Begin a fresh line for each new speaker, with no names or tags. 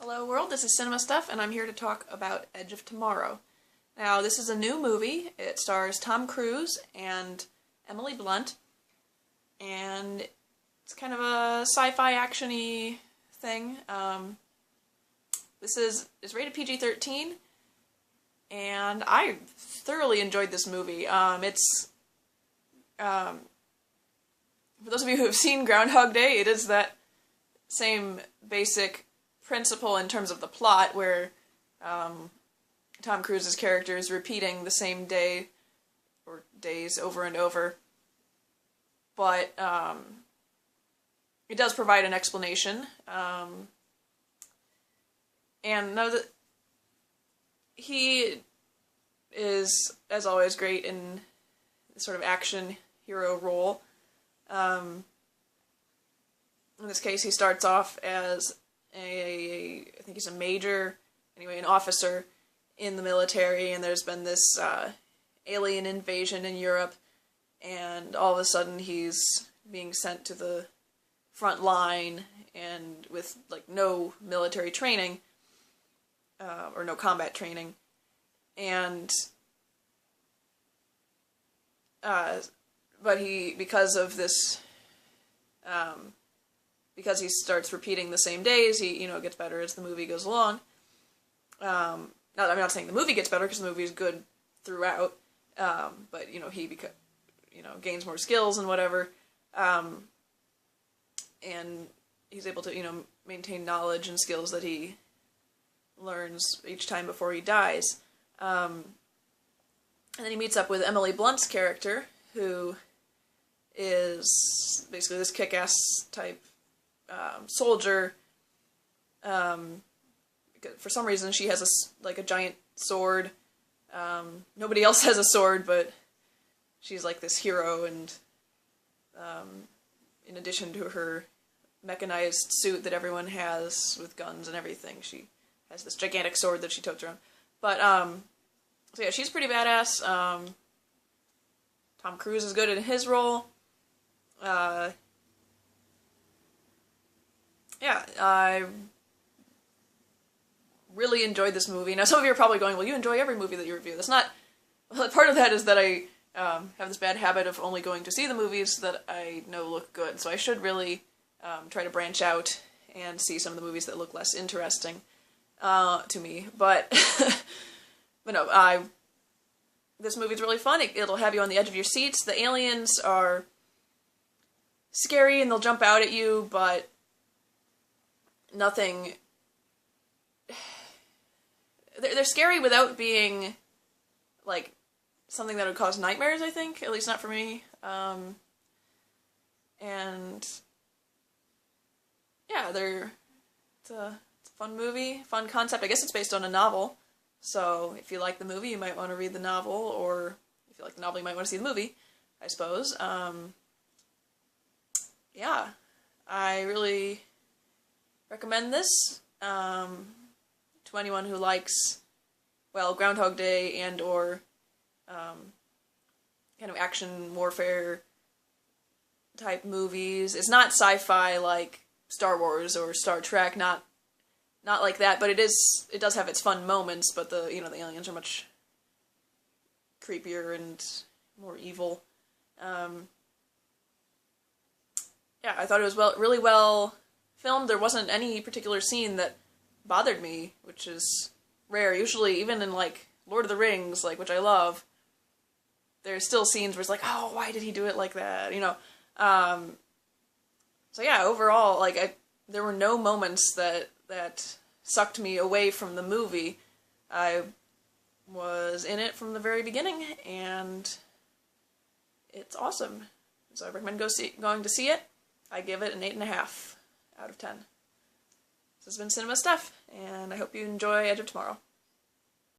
Hello world, this is CinemaSteph, and I'm here to talk about Edge of Tomorrow. Now, this is a new movie. It stars Tom Cruise and Emily Blunt, and it's kind of a sci-fi action-y thing. This is rated PG-13, and I thoroughly enjoyed this movie. For those of you who have seen Groundhog Day, it is that same basic principle in terms of the plot, where Tom Cruise's character is repeating the same day or days over and over, but it does provide an explanation, and know that he is, as always, great in the sort of action hero role. In this case, he starts off as I think he's a major, anyway, an officer in the military, and there's been this alien invasion in Europe, and all of a sudden he's being sent to the front line, and with, like, no military training, or no combat training, and, but because of this, because he starts repeating the same days, he, gets better as the movie goes along. I'm not saying the movie gets better, because the movie is good throughout, but, he gains more skills and whatever, and he's able to, maintain knowledge and skills that he learns each time before he dies. And then he meets up with Emily Blunt's character, who is basically this kick-ass type soldier. For some reason, she has a giant sword. Nobody else has a sword, but she's like this hero, and in addition to her mechanized suit that everyone has with guns and everything, she has this gigantic sword that she totes around. But, so yeah, she's pretty badass. Tom Cruise is good in his role. Yeah, I really enjoyed this movie. Now, some of you are probably going, well, you enjoy every movie that you review. That's not... Well, part of that is that I have this bad habit of only going to see the movies that I know look good, so I should really try to branch out and see some of the movies that look less interesting to me. But, but no, this movie's really fun. It'll have you on the edge of your seats. The aliens are scary, and they'll jump out at you, but nothing... They're scary without being, like, something that would cause nightmares, I think. At least not for me. And... yeah, it's a fun movie, fun concept. I guess it's based on a novel, so if you like the movie, you might want to read the novel, or if you like the novel, you might want to see the movie, I suppose. Yeah, I really recommend this to anyone who likes, well, Groundhog Day and or kind of action warfare type movies. It's not sci-fi like Star Wars or Star Trek, not like that, but it does have its fun moments, but the aliens are much creepier and more evil. Yeah, I thought it was really well filmed. There wasn't any particular scene that bothered me, which is rare. Usually, even in, like, Lord of the Rings, like, which I love, there's still scenes where it's like, oh, why did he do it like that, So yeah, overall, like, there were no moments that sucked me away from the movie. I was in it from the very beginning, and it's awesome. So I recommend going to see it. I give it an 8.5 out of 10. This has been CinemaSteph, and I hope you enjoy Edge of Tomorrow.